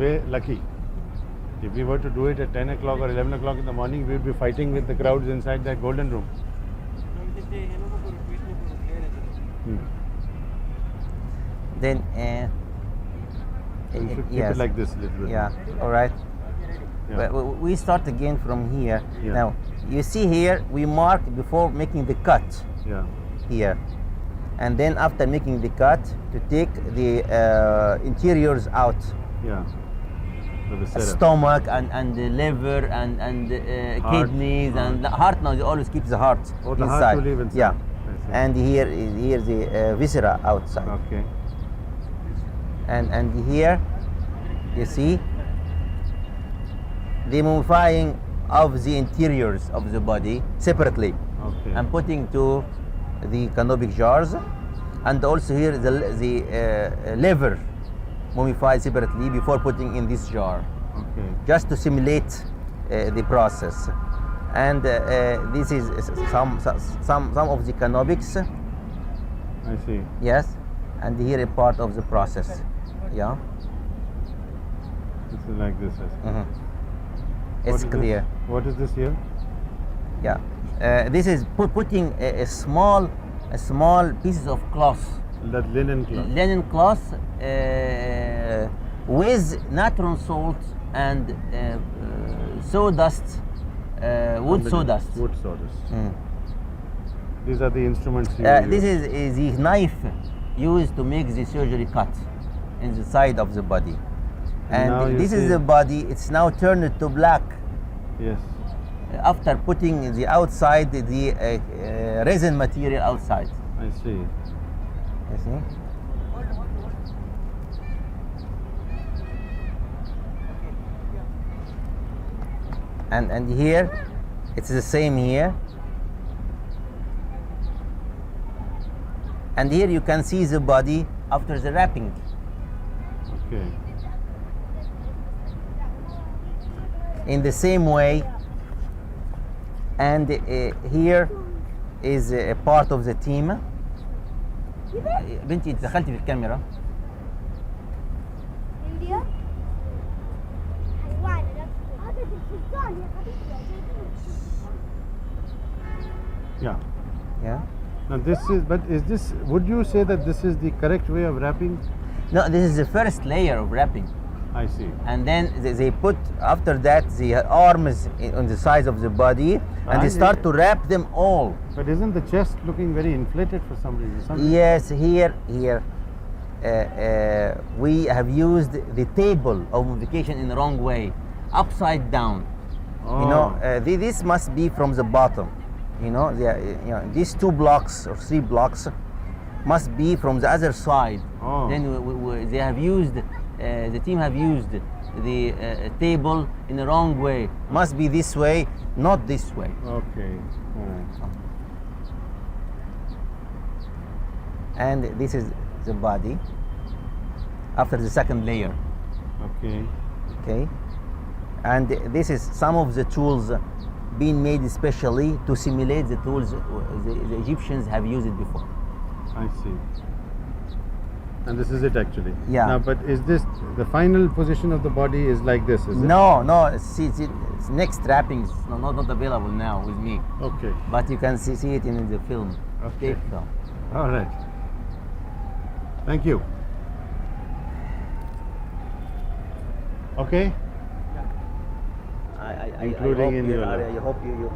We're lucky. If we were to do it at 10 o'clock or 11 o'clock in the morning, we would be fighting with the crowds inside that golden room. Then You should keep yes. it like this a little bit. Yeah, all right. Yeah. We start again from here. Yeah. Now, you see here, we mark before making the cut Yeah. here. And then after making the cut, to take the interiors out. Yeah. The viscera. Stomach and the liver and Heart. kidneys Heart. and the heart. Now, they always keep the heart Oh, the inside. heart will leave inside. Yeah. I see. And here the viscera outside. Okay. And here you see the mummifying of the interiors of the body separately. Okay. I'm putting to the canopic jars, and also here the liver mummified separately before putting in this jar, Okay. just to simulate the process. And this is some of the canopics. I see. Yes, and here a part of the process. Yeah. This is like this. I see. Mhm. What It's is clear. This? What is this here? Yeah. This is putting a small pieces of cloth, That linen cloth. linen cloth, with natron salt and sawdust, wood sawdust. Wood sawdust. Mm. These are the instruments you This use. is the knife used to make the surgery cut in the side of the body. Now And you this is see- the body. It's now turned to black Yes. after putting the outside the resin material outside. I see. You see? And here, it's the same here. And here you can see the body after the wrapping. Okay. In the same way. And here is a part of the team. بنتي انت دخلتي في الكاميرا. فيديو حيوان هذا التلفزيون يا حبيبي Yeah. Yeah. Now would you say that this is the correct way of wrapping? No, this is the first layer of wrapping. I see. And then they put after that the arms on the sides of the body, and they start to wrap them all. But isn't the chest looking very inflated for some reason? Yes, here we have used the table of mummification in the wrong way, upside down. Oh. You know, this must be from the bottom. You know, these 2 blocks or 3 blocks must be from the other side. Oh. Then they have used, the team have used the table in the wrong way. Must be this way, not this way. Okay. Oh. And this is the body after the second layer. Okay. Okay, and this is some of the tools being made especially to simulate the tools the Egyptians have used before. I see. And this is it actually. Yeah. Now, but is this the final position of the body? Is like this? Is it? No, see, it's next wrappings not available now with me, Okay. but you can see it in the film. Okay. Tape film. All right. Thank you. Okay. Including in your lab. I hope you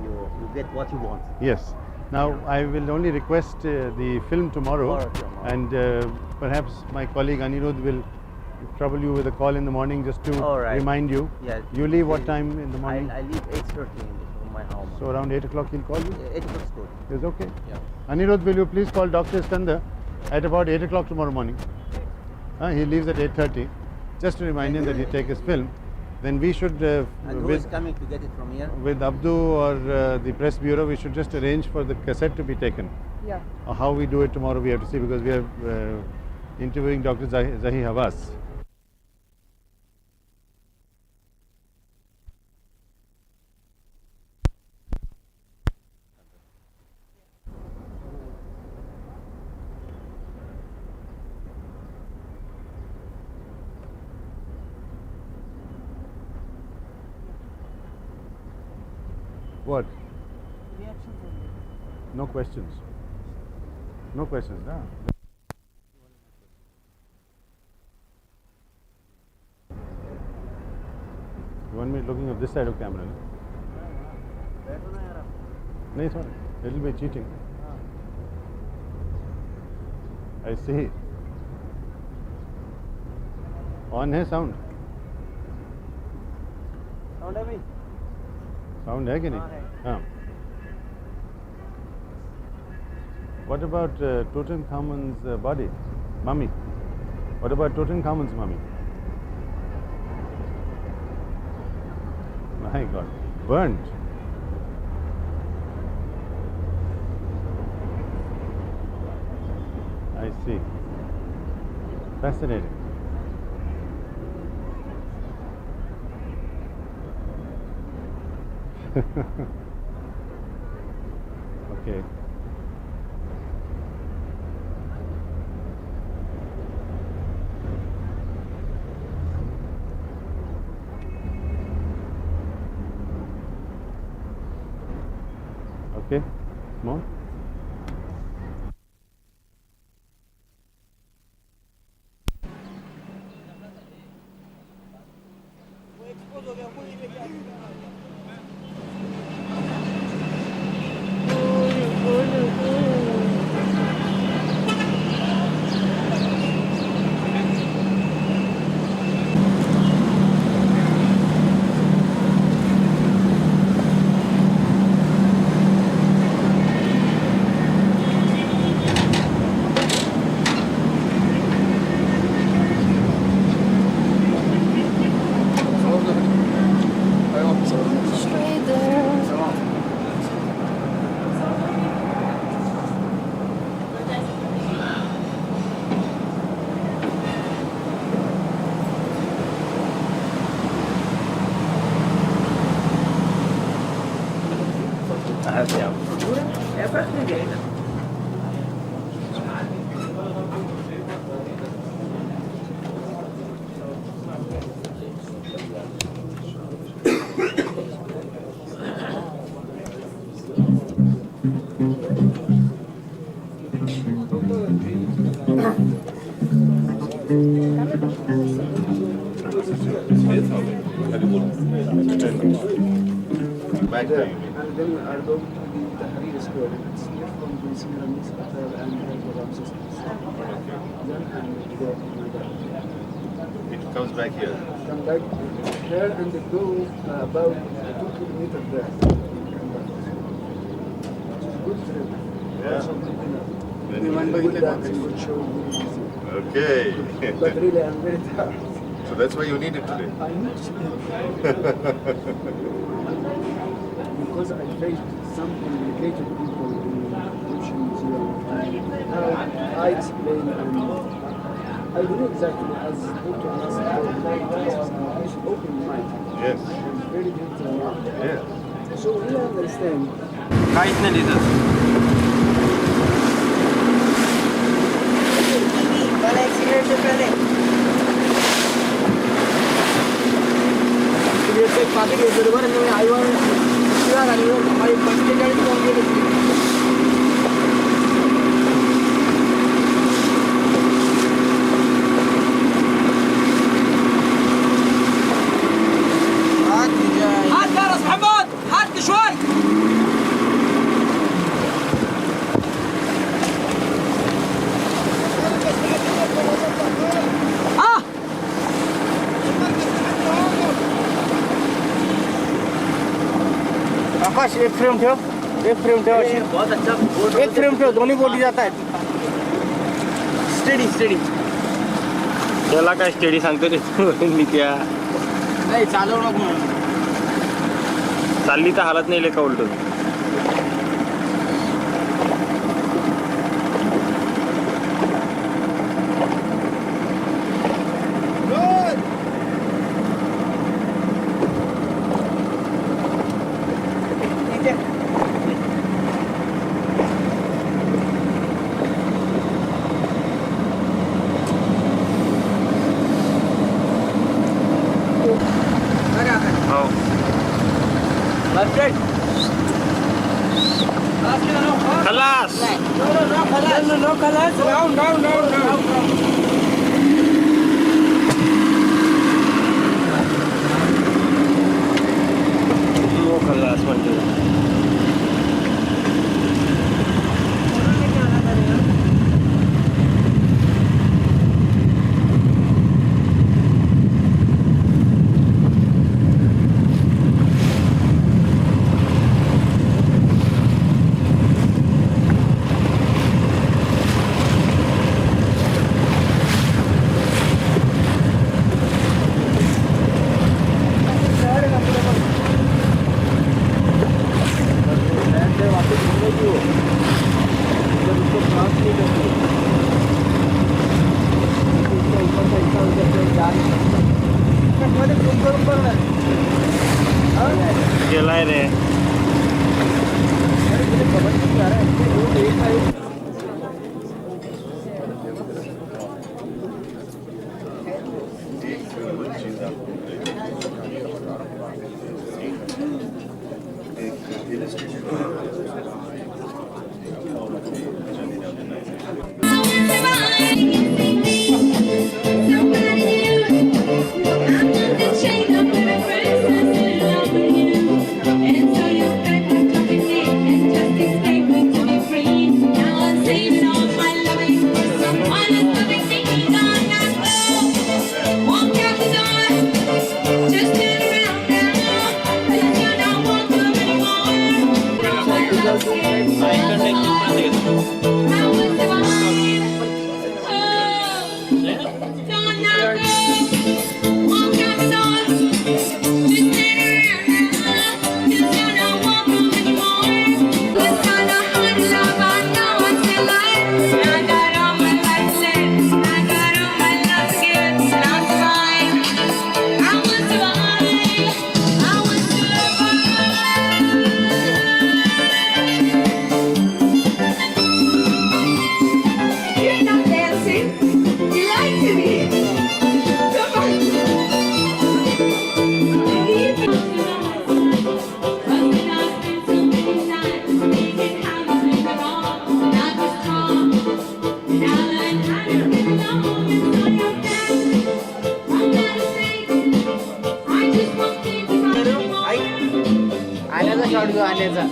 get what you want. Yes. Now I will only request the film tomorrow, Tomorrow. and perhaps my colleague Anirudh will trouble you with a call in the morning just to All right. remind you. Yeah. You leave what time in the morning? I leave 8:30 from my home. So around 8 o'clock he'll call you? 8 o'clock is good. Is okay? Yeah. Anirudh, will you please call Dr. Iskandar at about 8 o'clock tomorrow morning? He leaves at 8:30. Just to remind him that he take his film. Then we should, And who is coming to get it from here? with Abdu or the press bureau, we should just arrange for the cassette to be taken. Yeah. How we do it tomorrow we have to see, because we are interviewing Dr. Zahi Hawass. What? Reactions only. No questions. No questions, no. You want me looking at this side of camera? No? बैठो ना यार आप. No, sorry. It'll be cheating. I see. On है sound. Sound है भाई. Sound है कि हाँ, नहीं? है. हाँ. What about Tutankhamun's body? Mummy. What about Tutankhamun's mummy? My God. Burnt. I see. Fascinating. Okay. Okay. More. वो एक्सपोज हो गया वो ही लेके आ. Straight there. Back there. And then we are going to the Tahrir Square. It's near from the Semiramis Hotel and the Ramses. Then and go It comes back here. come back here and go about 2 kilometers there. Good trip. Yeah. Good dance, good show, good music. Okay. But really, I'm very tired. So that's why you need it today. I need to sleep. Because I faced some complicated people in the Egyptian Museum. And how I explain and I believe exactly as Dr. Nasser told me, open mind. Yes. And very gentle mind. Yes. So we understand. काहीच नाही दिसत. मला accident पहले accident पाठी घेतलं बरं मी आईवर शिवाय आणि माझी 45 जाऊन गेली. هات جرس محمد هات شوي. आकाश एक फ्रेम ठेव बहुत अच्छा एक फ्रेम ठेव दोन्ही बोटी जात आहेत. स्टेडी स्टेडी त्याला काय स्टेडी सांगतो रे मी क्या नाही चालव नको चालली तर हालत नाही लेका उलट. हो. خلاص No, خلاص. Down. वो खलास म्हणजे गेलाय रे आल्याचा शॉट घेऊ आल्याचा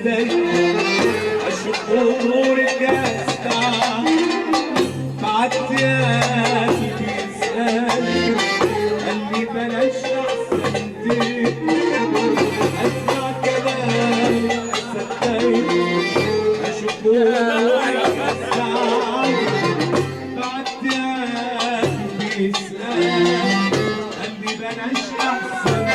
سدي أشكور الجسد بعتياتي بيسألني قال لي بلاش أحسن أسمع كلامي صدقني أشكور الجسد بعتياتي بيسألني قال لي بلاش أحسن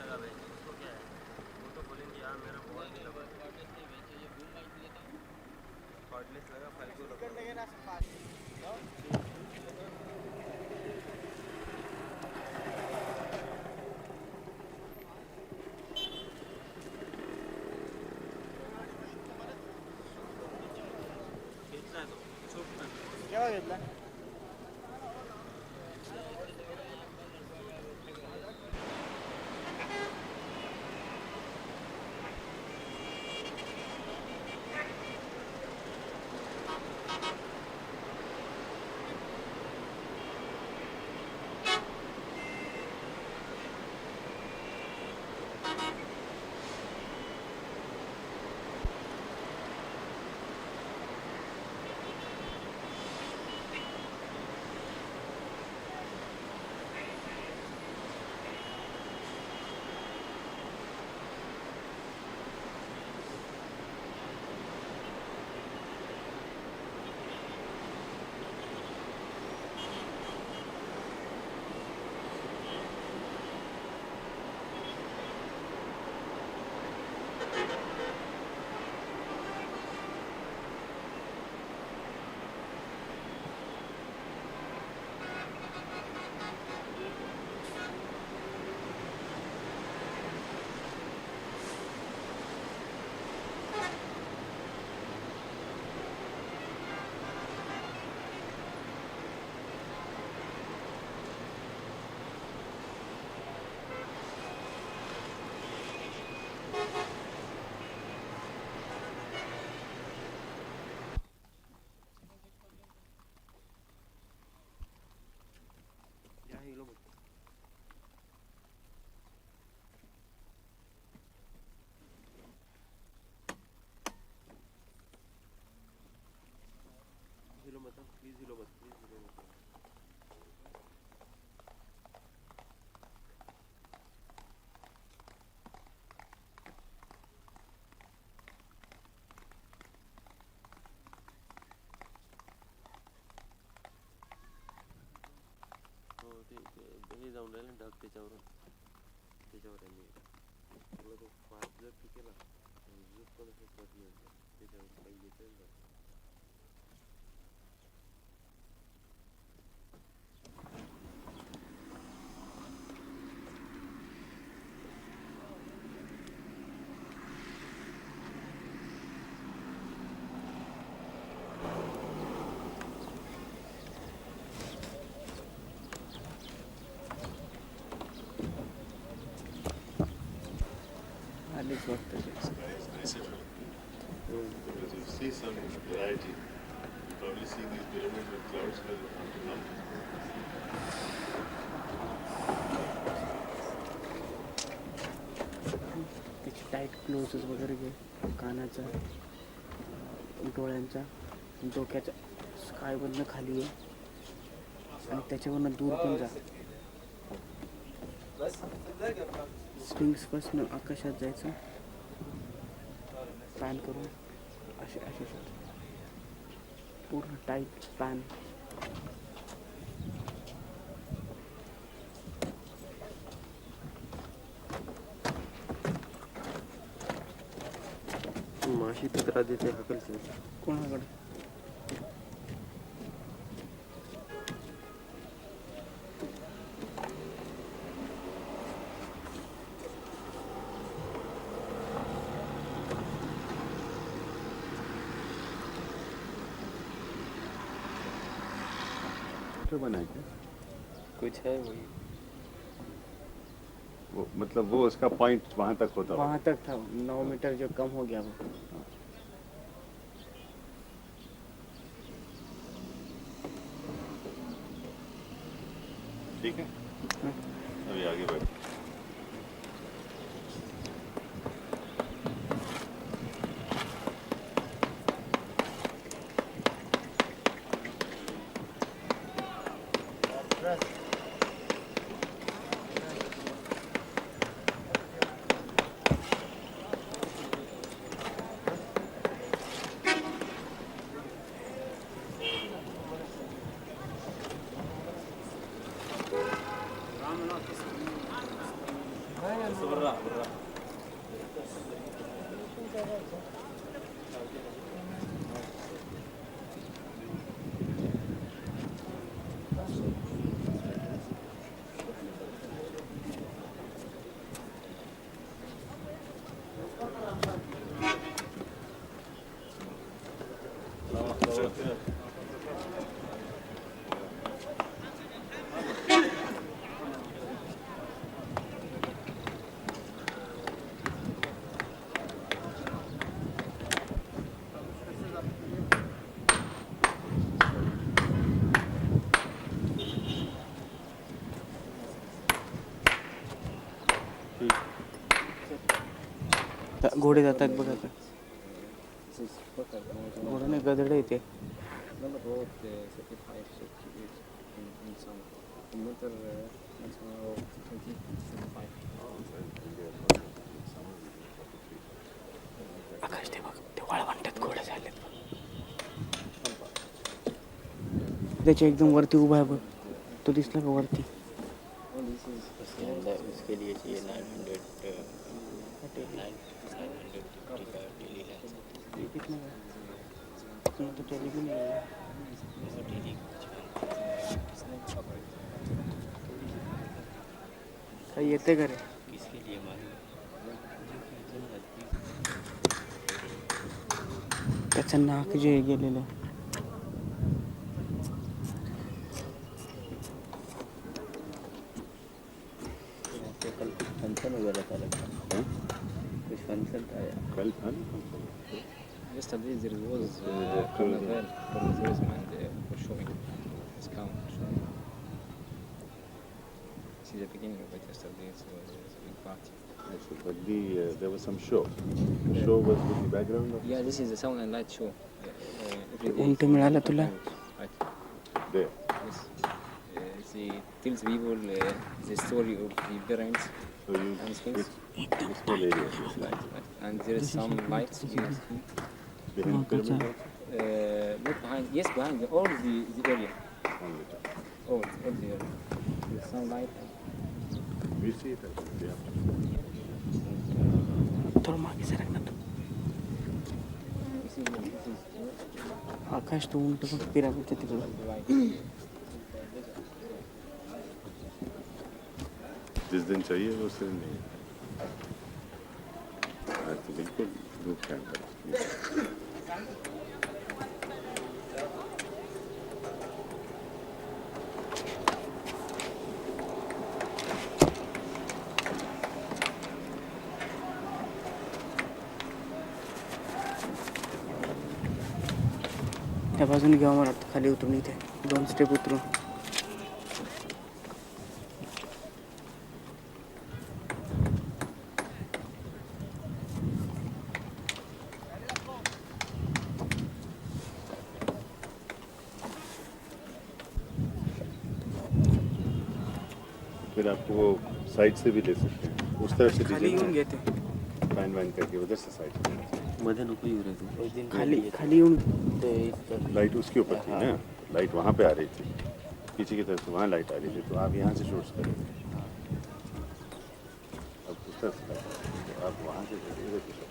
लगा भेज उसको क्या है वो तो बोलेंगे यार मेरा बहुत नहीं लगा कॉर्डलेस लगा फालतू लगा घेतला तो छोटा केव्हा घेतला या हिलो बघ हिलो मत प्लीज हिलो मत प्लीज हिलो मत हो ते हे जाऊन राहिलं ढग त्याच्यावर आहे मी तुला तो फास्ट जर तू केला झूप पण असं कट नाही त्याच्यावर काही येतं ना आलीच वाटतं ते. It's nicer because you see some variety. You probably see these pyramids with clouds but त्याची टाईट क्लोजेस वगैरे घे कानाचा डोळ्यांचा डोक्याच्या स्कायवरनं खाली आहे आणि त्याच्यावरनं दूर पण जा स्प्रिंग्सपासून आकाशात जायचं पॅन करून असे असे पूर्ण टाईट पॅन माशी तक्रार देते हकलते कोणाकडे बनाया क्या? कुछ है वही वो मतलब वो उसका पॉइंट वहाँ तक होता वहाँ तक था 9 मीटर जो कम हो गया वो ठीक है अभी आगे बढ़ घोडे जातात बघा आता. घोडा नाही गदड येते. Number road 35 in summer. In winter, maximum road 20 25. आकाश ते बघ ते वाळवंटात घोडे झालेत बघ. त्याच्या एकदम वरती उभा आहे बघ. तो दिसला का वरती? All this is इसके लिए चाहिए 900 डेली लेंस. तो टेली भी नहीं है. काही येते का रे? किसके लिए मालूम? त्याचं नाक जे गेलेलं. कल कुछ फंक्शन वगैरह था लगता है. कुछ फंक्शन था यार. कल था ना yesterday there was carnival for the tourism and for showing discount. See the beginning of it yesterday. So it was a big party. but there was some show. The show was with the background of Yeah, this is the sound and light show. Every day. उंट मिळालं तुला? Right. there. Yes. It tells people the story of the parents So you and things. this whole area is like And there is some lights you see. behind pyramid also? Not behind, yes, behind all the area. On the top. All the area. There's some light. We see it at the after. थोडं मागे सरक ना तू. You see, this is आकाश तो उंट बघ पिरामिडच्या तिकडं. the light. जिस दिन चाहिए उस दिन नहीं. आज तो बिल्कुल धूप है अंदर. त्या बाजूने घ्यावं मला वाटतं खाली उतरून इथे 2 स्टेप उतरून. फिर आपको वो साइड से भी ले सकते हैं. उस तरफ से खाली येऊन दीजिए घेते. फाइन वाइन करके उधर से साइड से. मध्ये नको येऊ रे तू. खाली येऊन लाइट उसके ऊपर थी ना. लाइट वहाँ पे आ रही थी. पीछे की तरफ से वहाँ लाइट आ रही थी. तो आप यहाँ से शूट्स करेंगे. अब उस तरफ से light आ रही है. तो आप वहाँ से इधर की तरफ.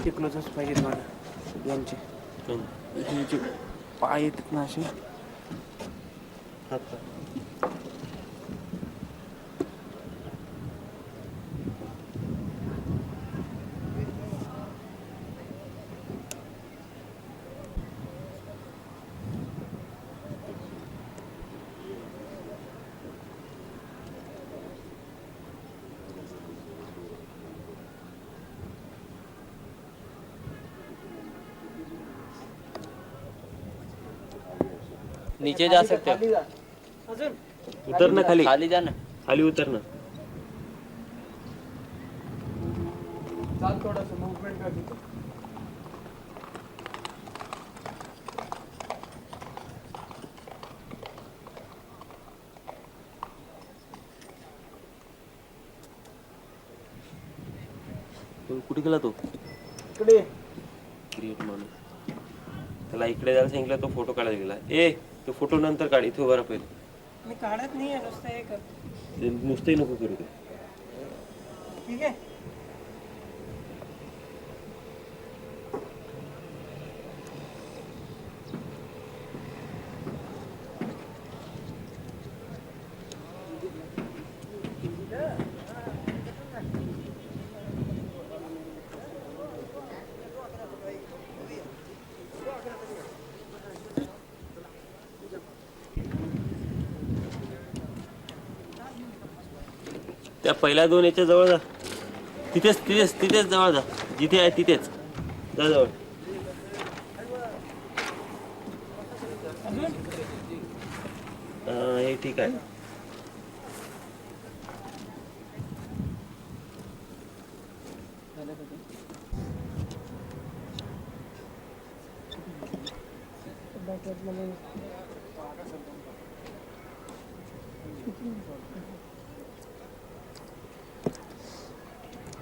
ते क्लोजच पाहिजेत मला यांचे. हे जे पाय येतात ना असे. नीचे जा सकते हो. उतर ना खाली, खाली जा ना. खाली उतर ना. चाल थोडंसं मूवमेंट कर तिथं. कुठे गेला तो? इकडे क्रिएट माणूस. त्याला इकडे जायला सांगितलं, तो फोटो काढायला गेला. तो फोटो नंतर काढ, इथे उभा राहा पहिले. मी काढत नाही आहे नुसतं हे कर. ते नुसतंही नको करू ते. ठीक आहे. त्या पहिल्या 2 याच्या जवळ जा. तिथेच जवळ जा. जिथे आहे तिथेच जा जवळ. हे ठीक आहे.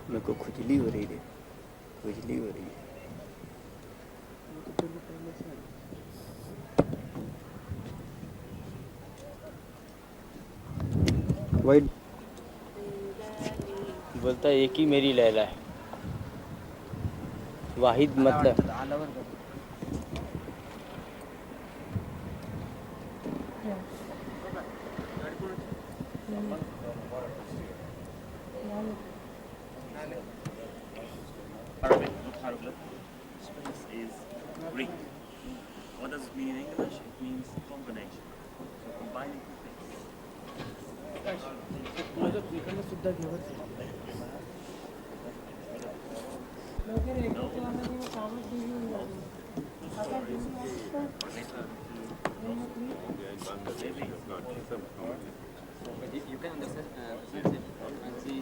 मेरे को खुजली हो रही है. खुजली हो रही है. वाइट बोलता है एक ही मेरी लैला है. वाहिद मतलब Arabic, not hieroglyph. Sphinx is Greek. What does it mean in English? It means combination. So combining two things. लवकर एक तो आम्हाला मी कामच घेऊन जातो. आता you can understand and see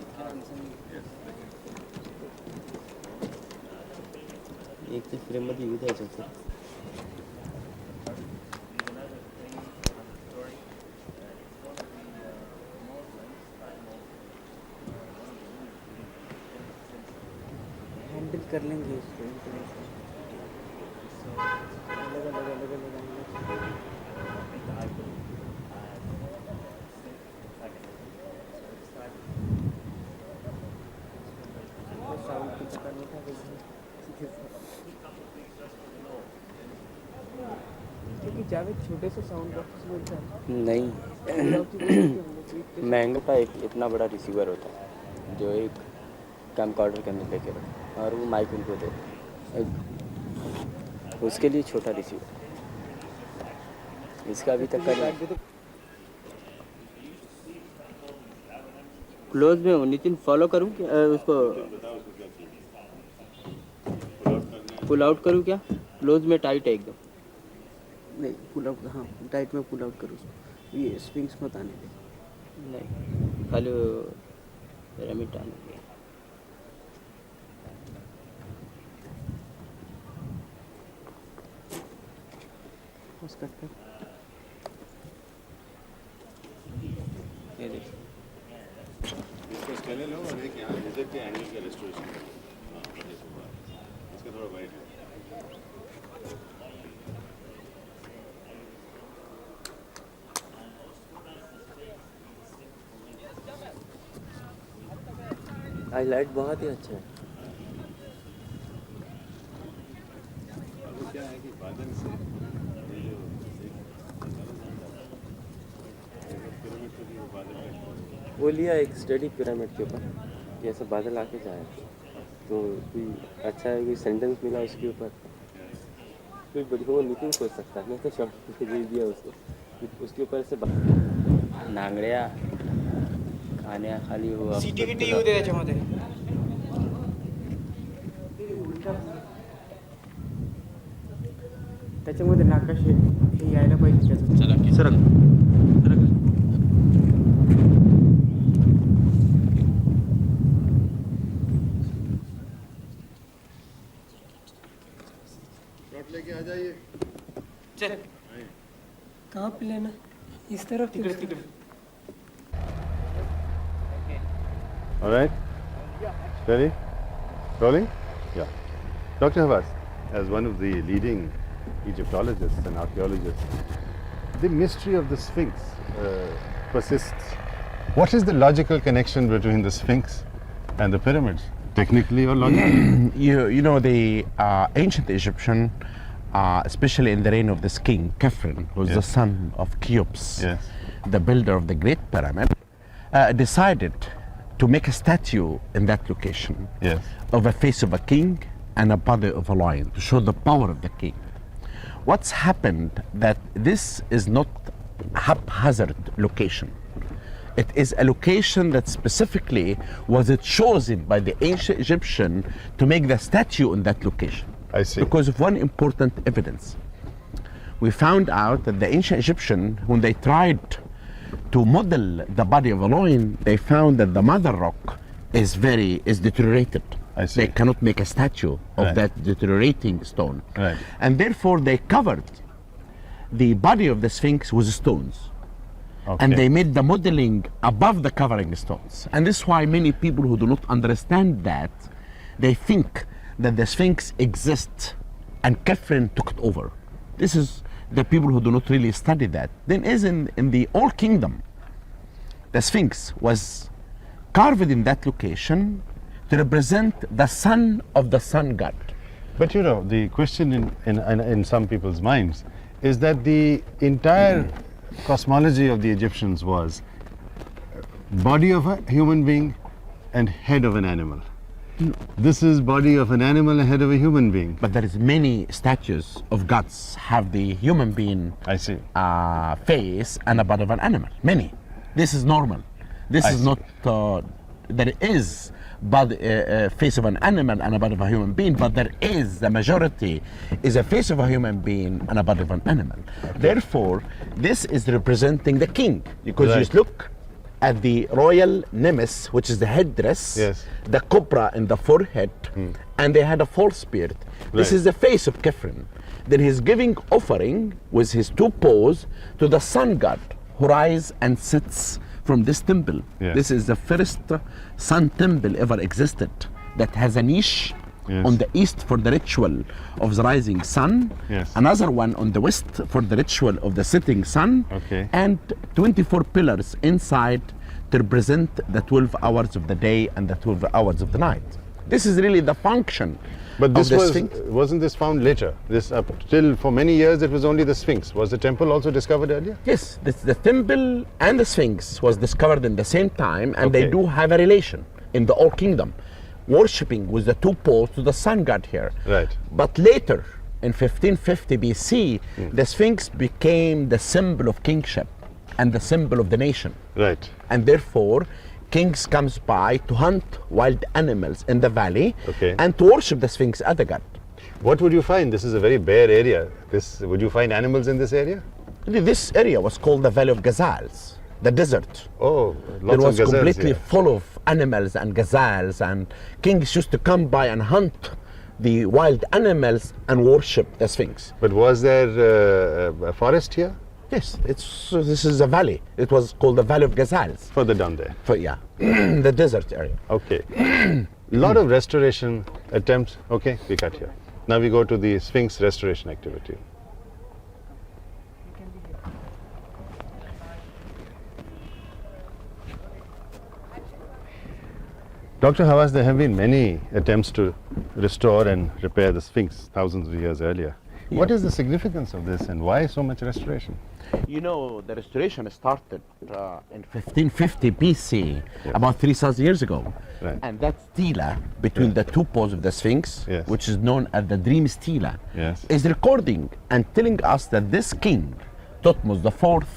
एक ते फ्रेम मध्ये येऊ द्यायचं होतं. हैंडल कर लेंगे इसको. क्योंकि जावेद छोटे से साउंड बॉक्स बोलता है. नहीं महंगा का एक इतना बड़ा रिसीवर होता है जो एक कैमकॉर्डर के अंदर लेके रखो और वो माइक उनको दे उसके लिए छोटा रिसीवर. इसका अभी तक का क्लोज में हूँ. नितिन फॉलो करूँ क्या उसको? पुल आउट करूँ क्या? क्लोज में टाइट है एकदम. नहीं पुल आउट. हाँ टाइट में पुल आउट करो उसको. ये स्विंग्स मत आने दे. नहीं खाली पिरामिड आने दे. बस कट कर. ये देख इसका स्केलर लो और एक यहाँ रिजल्ट के एंगल का रेस्टोरेशन करो. इसका थोड़ा वाइड है. हाईलाइट बहुत ही अच्छा है. अब क्या है कि बादल से ये जो पिरामिड को भी वो बादल का वो लिया एक स्टडी पिरामिड के ऊपर कि ऐसा बादल आके जाए तो कोई अच्छा है कोई सेंटेंस मिला उसके ऊपर कोई बढ़िया वो नितिन सोच सकता है. मैं तो शब्द दे दिया उसको उसके ऊपर से नांगड्या खाण्या खाली हो. सीटीव्हीटी येऊ दे त्याच्यामध्ये. त्याच्यामध्ये नाकाशे हे यायला पाहिजे त्याचं. चला सरक लेके आ जाइए। कहाँ पे लेना? इस तरफ तिकड़े All right. Ready? Rolling? Yeah. Dr. Havas, as one of the leading Egyptologists and archaeologists, the mystery of the Sphinx persists. What is the logical connection between the Sphinx and the pyramids? Technically or logically? You know, the ancient Egyptian, especially in the reign of this king, Khafren, who was the son of Cheops, the builder of the Great Pyramid, decided to make a statue in that location of a face of a king and a body of a lion to show the power of the king. What's happened that this is not haphazard location. It is a location that specifically was chosen by the ancient Egyptian to make the statue in that location. I see. Because of one important evidence. We found out that the ancient Egyptian, when they tried to model the body of a lion, they found that the mother rock is deteriorated. I see. They cannot make a statue of that deteriorating stone. Right. And therefore they covered the body of the Sphinx with stones. Okay. And they made the modeling above the covering stones. And this is why many people who do not understand that, they think that the Sphinx exists and Khafren took it over. This is the people who do not really study that. Then is in the Old Kingdom, the Sphinx was carved in that location to represent the son of the sun god. But you know, the question in some people's minds is that the entire cosmology of the Egyptians was body of a human being and head of an animal. This is body of an animal and head of a human being. But there is many statues of gods have the human being face and a body of an animal. Many. This is normal. This is not, there is face of an animal and a body of a human being, but there is, the majority is a face of a human being and a body of an animal. Therefore, this is representing the king. Because just look at the royal nemes, which is the headdress, the cobra in the forehead, and they had a false beard. This is the face of Khafren. Then he's giving offering with his two paws to the sun god who rises and sits from this temple. This is the first sun temple ever existed that has a niche on the east for the ritual of the rising sun, another one on the west for the ritual of the setting sun, and 24 pillars inside to represent the 12 hours of the day and the 12 hours of the night. This is really the function. But this wasn't this found later? This up till for many years it was only the Sphinx. Was the temple also discovered earlier? Yes, the temple and the Sphinx was discovered in the same time, and they do have a relation in the Old Kingdom, worshipping with the two poles to the sun god here. Right. But later, in 1550 BC, the Sphinx became the symbol of kingship and the symbol of the nation. Right. And therefore, kings comes by to hunt wild animals in the valley and to worship the Sphinx as a god. What would you find? This is a very bare area. Would you find animals in this area? This area was called the Valley of Gazelles, the desert. Oh, lots of gazelles. It was completely full of animals and gazelles, and kings used to come by and hunt the wild animals and worship the Sphinx. But was there a forest here? Yes, this is a valley. It was called the Valley of Gazelles. Further down there? The desert area. Okay. A lot of restoration attempts. Okay, we cut here. Now we go to the Sphinx restoration activity. Dr. Havas, there have been many attempts to restore and repair the Sphinx thousands of years earlier. What is the significance of this and why so much restoration? You know, the restoration started in 1550 BC, about 3,000 years ago. Right. And that stela between the two poles of the Sphinx, which is known as the Dream Stela, is recording and telling us that this king, Thutmose IV,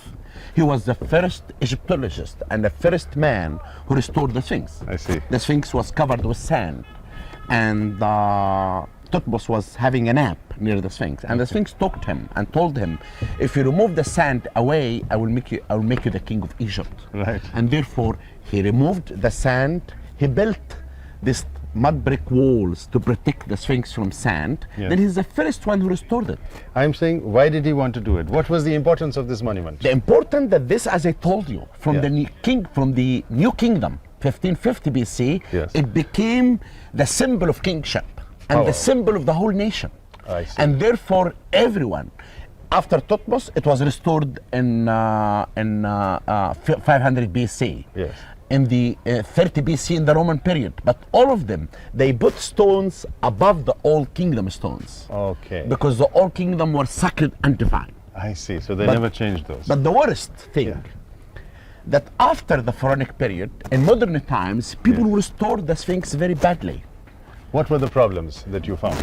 he was the first Egyptologist and the first man who restored the Sphinx. I see. The Sphinx was covered with sand, and Thutmose was having a nap near the Sphinx, and the Sphinx talked to him and told him, if you remove the sand away, I will make you the king of Egypt. Right. And therefore he removed the sand. He built this mud brick walls to protect the Sphinx from sand. Yeah. Then he's the first one who restored it. I'm saying, why did he want to do it? What was the importance of this monument? The important that this, as I told you, from Yeah. the new kingdom, 1550 BC, Yes. it became the symbol of kingship and Power. the symbol of the whole nation. I see. And therefore, everyone, after Thutmose, it was restored in 500 BC. Yes. In the 30 BC in the Roman period. But all of them, they put stones above the Old Kingdom stones. Okay. Because the Old Kingdom were sacred and divine. I see. So they But- never changed those. But the worst thing, that after the Pharaonic period, in modern times, people restored the Sphinx very badly. What were the problems that you found?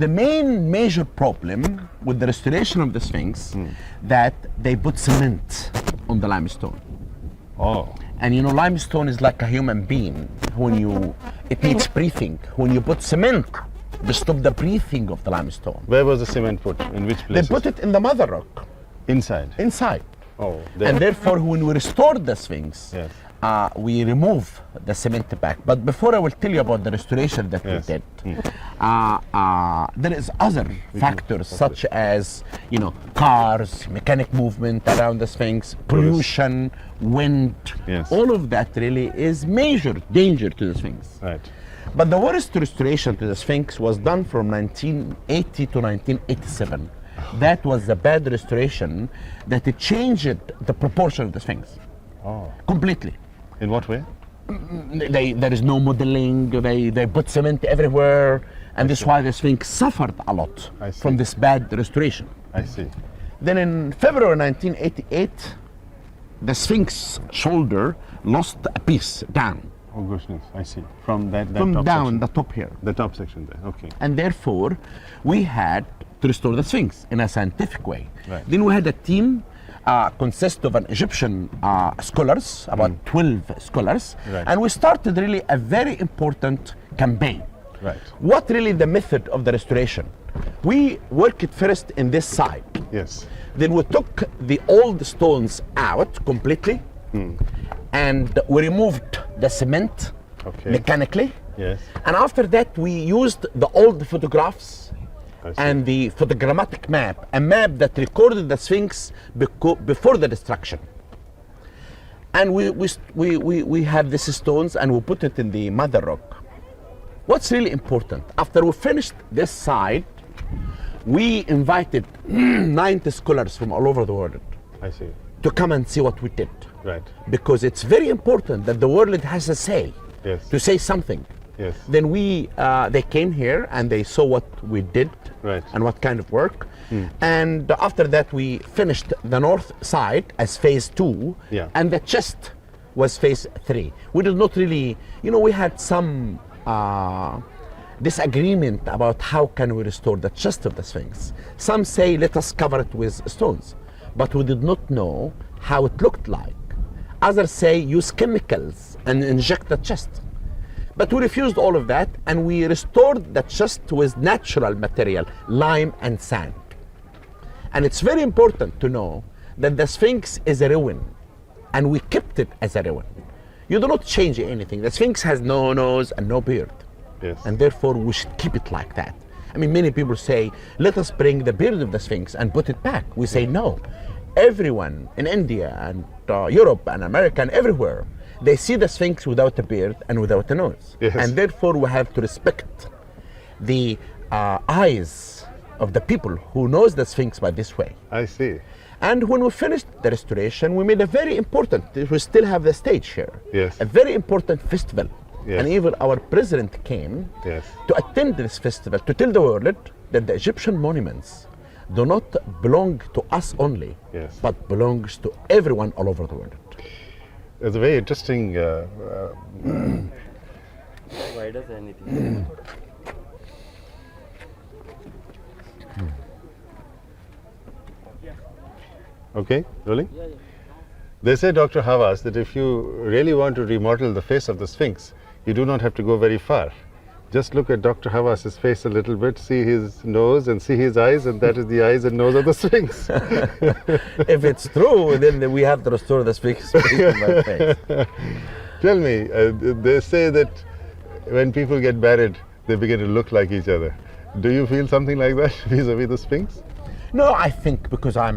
The main major problem with the restoration of the Sphinx, that they put cement on the limestone. Oh. And you know, limestone is like a human being. It needs breathing. When you put cement, they stop the breathing of the limestone. Where was the cement put? In which They place? put it in the mother rock. Inside? Inside. Oh. And therefore, when we restored the Sphinx, Yes. we remove the cement back. But before I will tell you about the restoration that Yes. we did, there is other factors such as, you know, cars, mechanic movement around the Sphinx, pollution, wind. Yes. All of that really is major danger to the Sphinx. Right. But the worst restoration to the Sphinx was done from 1980 to 1987. That was the bad restoration that it changed the proportion of the Sphinx. Oh. Completely. In what way? There is no modeling, they put cement everywhere, and that's why the Sphinx suffered a lot from this bad restoration. I see. Then in February 1988, the Sphinx shoulder lost a piece down. Oh goodness, I see. From that From top down, section. the top here. The top section there, okay. And therefore, we had to restore the Sphinx in a scientific way. Right. Then we had a team consist of an Egyptian scholars, about 12 scholars, Right. and we started really a very important campaign. Right. What really the method of the restoration? We worked first in this side. Yes. Then we took the old stones out completely, and we removed the cement Okay. mechanically. Yes. And after that, we used the old photographs I see. and the photogrammatic map, a map that recorded the Sphinx before the destruction. And we have these stones and we put it in the mother rock. What's really important, after we finished this side, we invited 90 scholars from all over the world I see. to come and see what we did. Right. Because it's very important that the world has a say, Yes. to say something. Yes. Then they came here and they saw what we did, Right. and what kind of work. And after that, we finished the north side as phase 2, Yeah. and the chest was phase 3. We did not really, we had some disagreement about how can we restore the chest of the Sphinx. Some say let us cover it with stones, but we did not know how it looked like. Others say use chemicals and inject the chest. But we refused all of that, and we restored the chest with natural material, lime and sand. And it's very important to know that the Sphinx is a ruin, and we kept it as a ruin. You do not change anything. The Sphinx has no nose and no beard. Yes. And therefore, we should keep it like that. I mean, many people say, let us bring the beard of the Sphinx and put it back. We say no. Everyone in India and Europe and America and everywhere, they see the Sphinx without a beard and without a nose. Yes. And therefore, we have to respect the eyes of the people who knows the Sphinx by this way. I see. And when we finished the restoration, we made a very important, we still have the stage here, Yes. a very important festival. Yes. And even our president came Yes. to attend this festival to tell the world that the Egyptian monuments do not belong to us only, Yes. but belongs to everyone all over the world. It's a very interesting. Why does anything? Okay, rolling? They say, Dr. Hawass, that if you really want to remodel the face of the Sphinx, you do not have to go very far. Just look at Dr. Havas's face a little bit, see his nose and see his eyes, and that is the eyes and nose of the Sphinx. If it's true, then we have to restore the Sphinx in my face. Tell me, they say that when people get married, they begin to look like each other. Do you feel something like that vis-a-vis the Sphinx? No, I think because I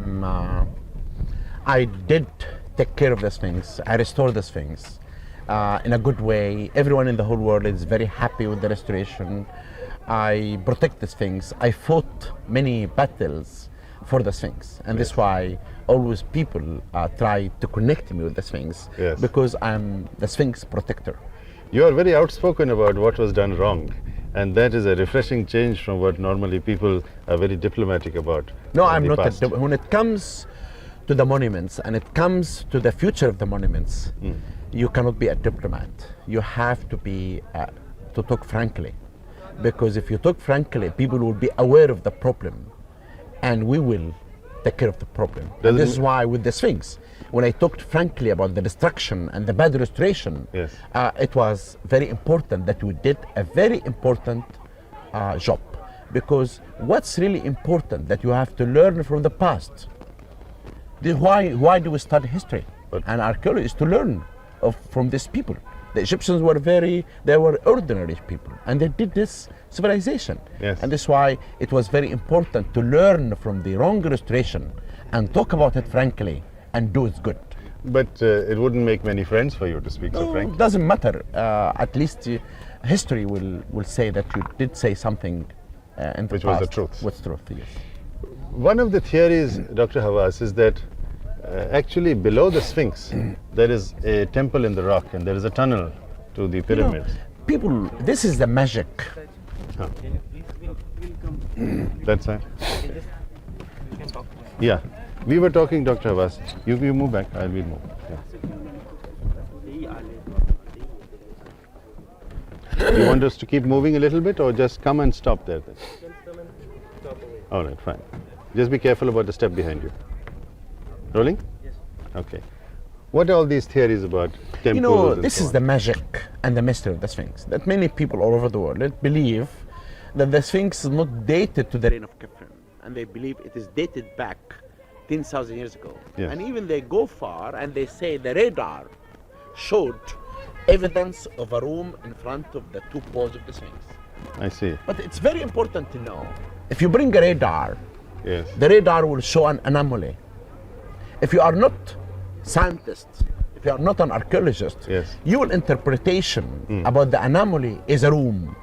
did take care of the Sphinx, I restored the Sphinx in a good way. Everyone in the whole world is very happy with the restoration. I protect the Sphinx. I fought many battles for the Sphinx, and that's why always people try to connect me with the Sphinx, because I'm the Sphinx protector. You are very outspoken about what was done wrong, and that is a refreshing change from what normally people are very diplomatic about. No, I'm not. When it comes to the monuments and it comes to the future of the monuments, you cannot be a diplomat. You have to be to talk frankly, because if you talk frankly, people will be aware of the problem, and we will take care of the problem. And this is why with the Sphinx, when I talked frankly about the destruction and the bad restoration, it was very important that we did a very important job, because what's really important that you have to learn from the past. Why do we study history and archaeology? Is to learn from these people. The Egyptians were they were ordinary people, and they did this civilization. And that's why it was very important to learn from the wrong restoration and talk about it frankly and do it good. But it wouldn't make many friends for you to speak so frankly. It doesn't matter. At least history will say that you did say something in the Which past. was the truth. What's truth, yes. One of the theories, Dr. Havas, is that actually below the Sphinx there is a temple in the rock and there is a tunnel to the pyramids. People, this is the magic. That's right. Yeah. We were talking, Dr. Havas. You move back, I will move. You want us to keep moving a little bit or just come and stop there then? All right, fine. Just be careful about the step behind you. Rolling? Yes. Okay. What are all these theories about temples? You know, and this so is on? the magic and the mystery of the Sphinx. That many people all over the world believe that the Sphinx is not dated to the reign of Khafre, and they believe it is dated back 10,000 years ago. Yes. And even they go far and they say the radar showed evidence of a room in front of the two poles of the Sphinx. I see. But it's very important to know, if you bring a radar, Yes. the radar will show an anomaly. If you are not scientist, if you are not an archaeologist, your interpretation about the anomaly is a room,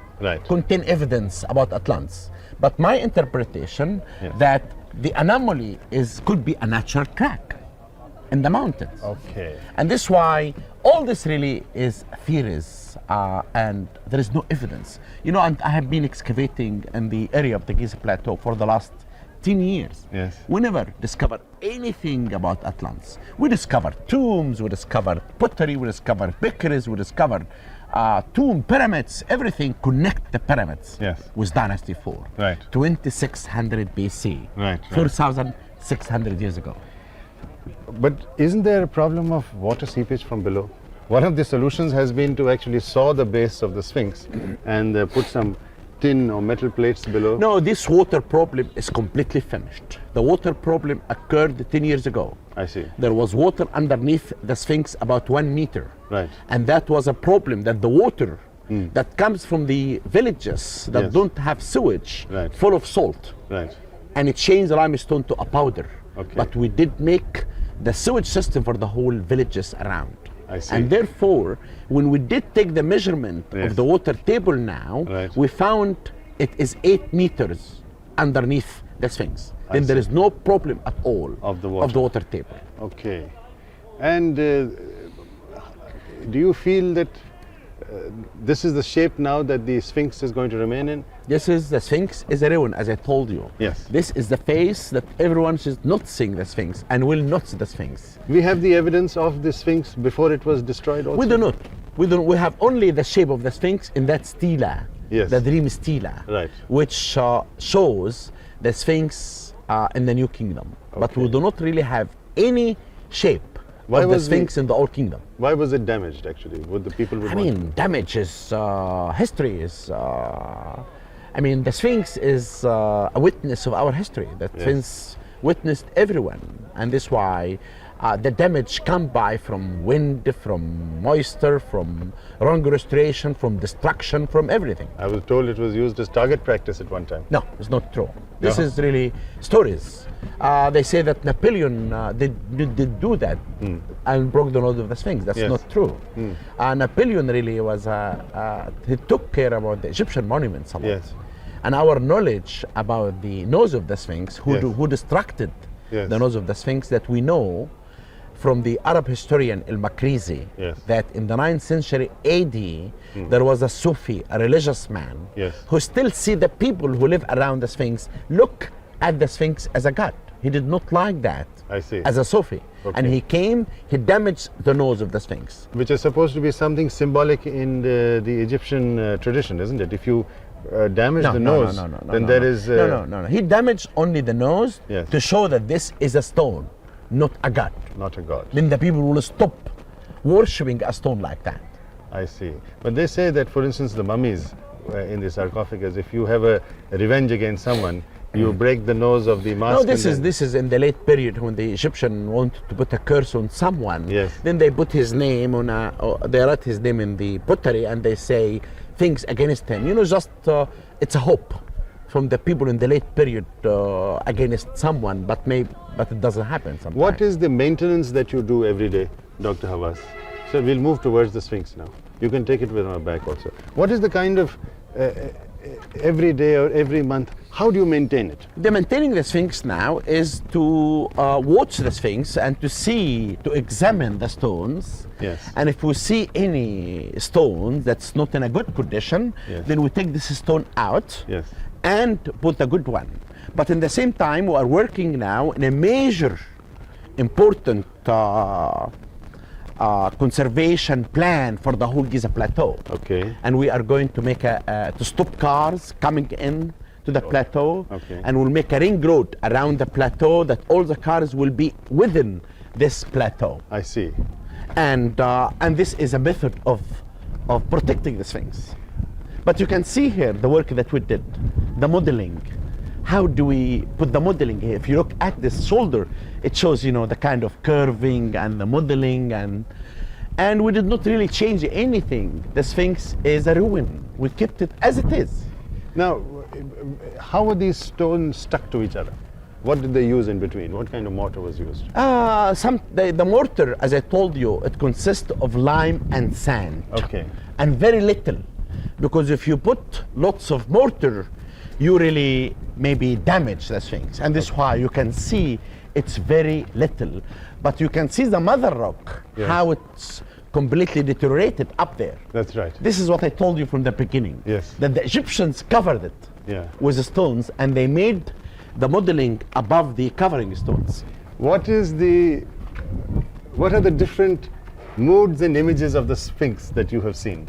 contain evidence about Atlantis. But my interpretation that the anomaly could be a natural crack in the mountains. Okay. And this is why all this really is theories, and there is no evidence. You know, and I have been excavating in the area of the Giza Plateau for the last 10 years. Yes. We never discovered anything about Atlantis. We discovered tombs, we discovered pottery, we discovered bakeries, we discovered tomb pyramids, everything connect the pyramids with Dynasty 4. Right. 2600 BC. Right. 4,600 years ago. But isn't there a problem of water seepage from below? One of the solutions has been to actually saw the base of the Sphinx and put some tin or metal plates below. No, this water problem is completely finished. The water problem occurred 10 years ago. I see. There was water underneath the Sphinx about 1 meter. Right. And that was a problem, that the water that comes from the villages that don't have sewage, full of salt. Right. And it changed limestone to a powder. Okay. But we did make the sewage system for the whole villages around. I see. And therefore, when we did take the measurement of the water table now, we found it is 8 meters underneath the Sphinx. Then there is no problem at all of the water table. Okay. And do you feel that this is the shape now that the Sphinx is going to remain in? This is the Sphinx is a ruin, as I told you. Yes. This is the face that everyone is not seeing the Sphinx and will not see the Sphinx. We have the evidence of the Sphinx before it was destroyed also? We do not. We have only the shape of the Sphinx in that stela, Yes. the dream stela, Right. which shows the Sphinx in the New Kingdom. But we do not really have any shape Why of the was Sphinx in the Old Kingdom. Why was it damaged actually? Would the people would I want mean, damage is history is. I mean, the Sphinx is a witness of our history. That Yes. Sphinx witnessed everyone, and this why the damage come by from wind, from moisture, from wrong restoration, from destruction, from everything. I was told it was used as target practice at one time. No, it's not true. This No. is really stories. They say that Napoleon did do that and broke the nose of the Sphinx. That's Yes. not true. Napoleon really was, he took care about the Egyptian monuments a lot. Yes. And our knowledge about the nose of the Sphinx, Yes. who destructed Yes. the nose of the Sphinx, that we know from the Arab historian Al-Makrizi, Yes. that in the 9th century AD, there was a Sufi, a religious man, Yes. who still see the people who live around the Sphinx look at the Sphinx as a god. He did not like that I see. as a Sufi. And Okay. he came, he damaged the nose of the Sphinx. Which is supposed to be something symbolic in the Egyptian tradition, isn't it? If you damage the nose, then there is. no. He damaged only the nose Yes. to show that this is a stone, not a god. Not a god. Then the people will stop worshipping a stone like that. I see. But they say that, for instance, the mummies in the sarcophagus, if you have a revenge against someone, you break the nose of the mask. No, this and is then- this is in the late period when the Egyptian wanted to put a curse on someone. Yes. Then they put his name on or they write his name in the pottery and they say things against him. You know, just it's a hope from the people in the late period against someone, but it doesn't happen sometimes. What is the maintenance that you do every day, Dr. Hawass? So we'll move towards the Sphinx now. You can take it with my back also. What is the kind of every day or every month, how do you maintain it? The maintaining the Sphinx now is to watch the Sphinx and to examine the stones. Yes. And if we see any stone that's not in a good condition, Yes. then we take this stone out Yes. and put a good one. But in the same time, we are working now in a major, important conservation plan for the whole Giza Plateau. Okay. And we are going to make to stop cars coming in to the plateau. Okay. And we'll make a ring road around the plateau that all the cars will be within this plateau. I see. And this is a method of protecting the Sphinx. But you can see here the work that we did, the modeling. How do we put the modeling here? If you look at this shoulder, it shows, you know, the kind of curving and the modeling, and we did not really change anything. The Sphinx is a ruin. We kept it as it is. Now, how were these stones stuck to each other? What did they use in between? What kind of mortar was used? The mortar, as I told you, it consists of lime and sand. Okay. And very little, because if you put lots of mortar, you really maybe damage the Sphinx. And this is why you can see it's very little. But you can see the mother rock, Yes. how it's completely deteriorated up there. That's right. This is what I told you from the beginning. Yes. That the Egyptians covered it Yeah. with the stones, and they made the modeling above the covering stones. What are the different moods and images of the Sphinx that you have seen?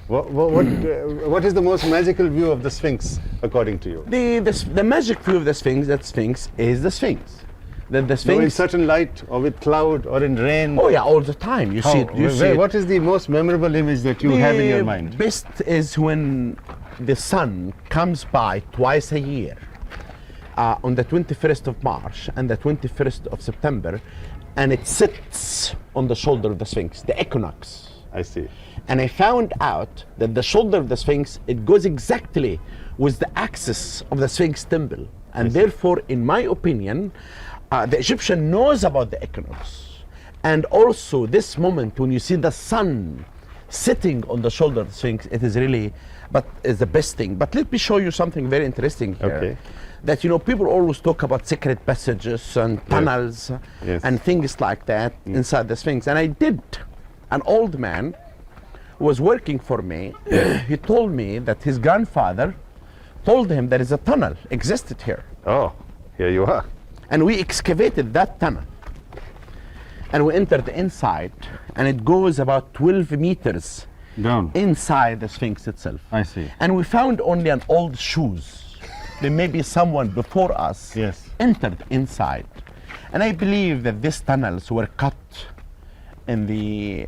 What is the most magical view of the Sphinx, according to you? The magic view of the Sphinx, that Sphinx is the Sphinx. The No, in Sphinx. certain light, or with cloud, or in rain? Oh yeah, all the time. You see it. You see it. What is the most memorable image that you have in your mind? Best is when the sun comes by twice a year, on the 21st of March and the 21st of September, and it sits on the shoulder of the Sphinx, the equinox. I see. And I found out that the shoulder of the Sphinx, it goes exactly with the axis of the Sphinx temple. And therefore, in my opinion, the Egyptian knows about the equinox. And also this moment when you see the sun sitting on the shoulder of the Sphinx, it is really, but it's the best thing. But let me show you something very interesting here. Okay. That, you know, people always talk about secret passages and tunnels Yes. and things like that inside the Sphinx. And I did. An old man who was working for me, he told me that his grandfather told him there is a tunnel existed here. Oh, here you are. And we excavated that tunnel. And we entered inside, and it goes about 12 meters Down. inside the Sphinx itself. I see. And we found only an old shoes. There may be someone before us Yes. entered inside. And I believe that these tunnels were cut in the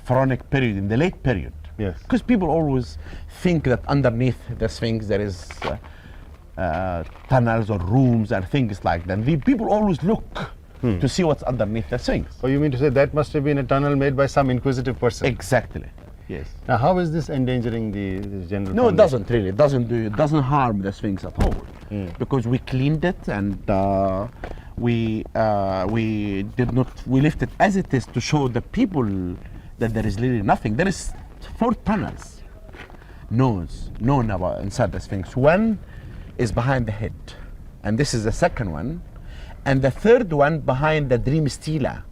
pharaonic period, in the late period. Yes. Because people always think that underneath the Sphinx there is tunnels or rooms and things like that. The people always look to see what's underneath the Sphinx. Oh, you mean to say that must have been a tunnel made by some inquisitive person? Exactly. Yes. Now, how is this endangering the general? No, it public? doesn't really. It doesn't harm the Sphinx at all, because we cleaned it and we left it as it is to show the people that there is really nothing. There is 4 tunnels known about inside the Sphinx. One is behind the head, and this is the second one, and the third one behind the dream stela.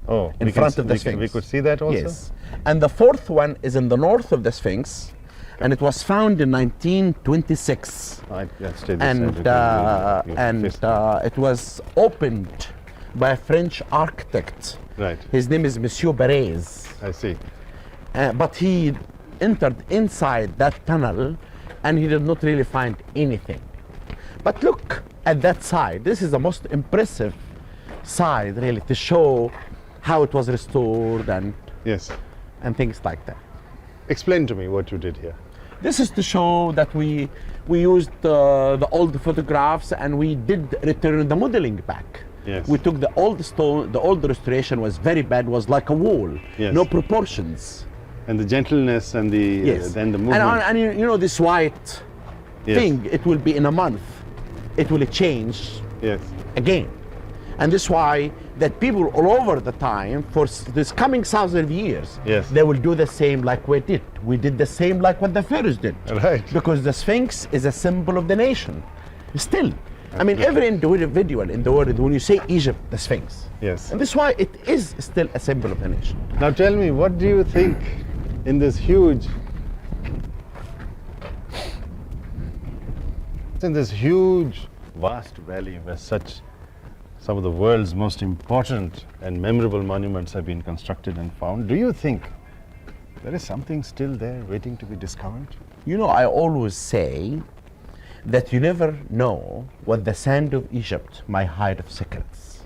Oh, in front of the Sphinx. We could see that also? Yes. And the fourth one is in the north of the Sphinx, and it was found in 1926. It was opened by a French architect. Right. His name is Monsieur Berez. I see. But he entered inside that tunnel, and he did not really find anything. But look at that side. This is the most impressive side, really, to show how it was restored and things like that. Explain to me what you did here. This is to show that we used the old photographs and we did return the modeling back. Yes. We took the old stone. The old restoration was very bad. Was like a wall. Yes. No proportions. And the gentleness and the and the movement. And you know this white thing. It will be in a month. It will change. Yes. Again. And this is why that people all over the time, for this coming 1,000 years, they will do the same like we did. We did the same like what the pharaohs did. Right. Because the Sphinx is a symbol of the nation. Still. I mean, every individual in the world, when you say Egypt, the Sphinx. Yes. And this is why it is still a symbol of the nation. Now tell me, what do you think in this huge, vast valley where some of the world's most important and memorable monuments have been constructed and found, do you think there is something still there waiting to be discovered? You know, I always say that you never know what the sand of Egypt might hide of secrets.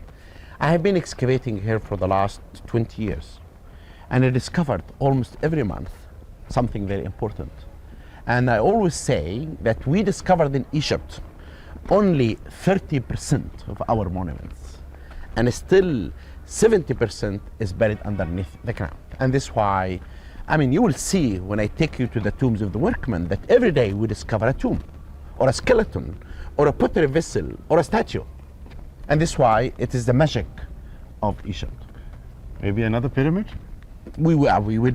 I have been excavating here for the last 20 years, and I discovered almost every month something very important. And I always say that we discovered in Egypt only 30% of our monuments, and still 70% is buried underneath the ground. And this is why, I mean, you will see when I take you to the tombs of the workmen that every day we discover a tomb, or a skeleton, or a pottery vessel, or a statue. And this is why it is the magic of Egypt. Maybe another pyramid?